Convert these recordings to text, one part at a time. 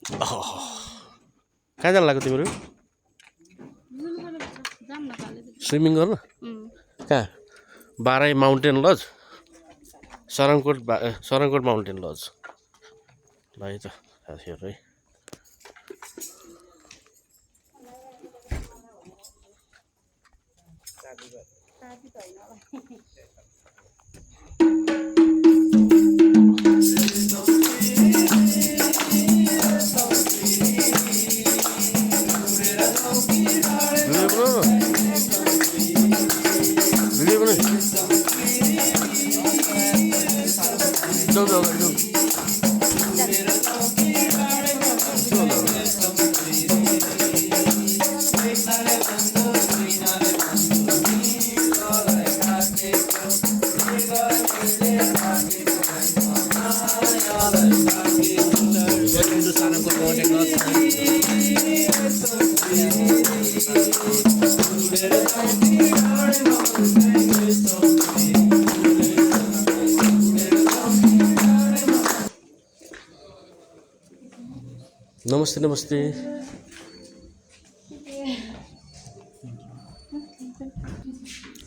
कहाँ जानु लाग्यो तिमीहरू स्विमिङ गर्न कहाँ बाराई माउन्टेन लज सरङकोट माउन्टेन लज ल है त साथीहरू है नमस्ते नमस्ते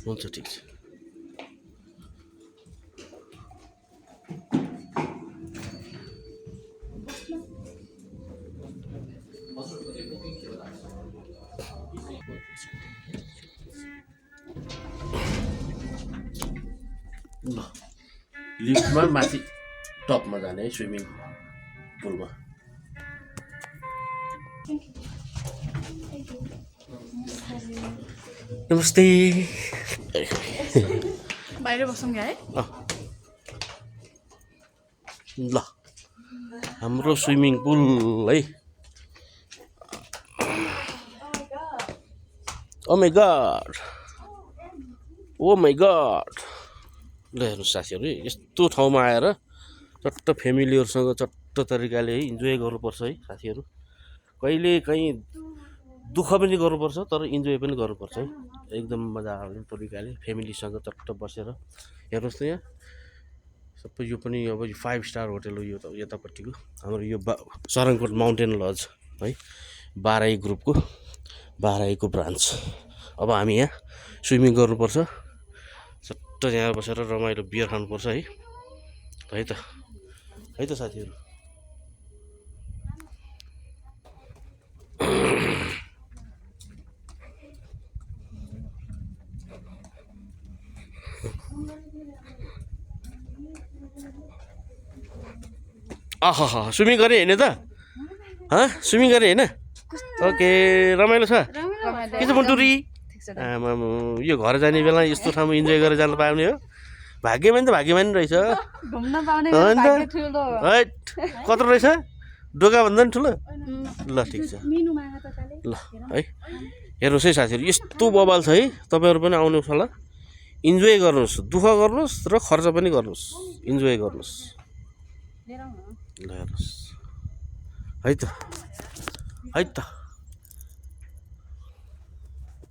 हुन्छ ठिक छ ल लिफ्टमा माथि टपमा जाने है स्विमिङ पुलमा नमस्ते बाहिर बसौँ है ल हाम्रो स्विमिङ पुल है ओ माई गॉड ल हेर्नुहोस् साथीहरू यस्तो ठाउँमा आएर चट्ट फ्यामिलीहरूसँग चट्ट तरिकाले है इन्जोय गर्नुपर्छ है साथीहरू कहिले कहीँ दुःख पनि गर्नुपर्छ तर इन्जोय पनि गर्नुपर्छ है एकदम मजा आउने तरिकाले फ्यामिलीसँग चट्ट बसेर हेर्नुहोस् त यहाँ सबै यो पनि अब 5 स्टार होटल हो यो त यतापट्टिको हाम्रो यो सरङकोट माउन्टेन लज है बाराई ग्रुपको बाराईको ब्रान्च अब हामी यहाँ स्विमिङ गर्नुपर्छ चट्ट यहाँ बसेर रमाइलो बियर खानुपर्छ है त साथीहरू आहा स्विमिङ गरेँ होइन त स्विमिङ गरेँ होइन ओके रमाइलो छ के छ बन्टुरी यो घर जाने बेला यस्तो ठाउँमा इन्जोय गरेर जानु पाउने हो भाग्यमानी त भाग्यमानी रहेछ कत्रो रहेछ डोकाभन्दा पनि ठुलो ल ठिक छ ल है हेर्नुहोस् है साथीहरू यस्तो बवाल छ है तपाईँहरू पनि आउनुहोस् होला इन्जोय गर्नुहोस् दुःख गर्नुहोस् र खर्च पनि गर्नुहोस् इन्जोय गर्नुहोस् ल हेर्नुहोस् है त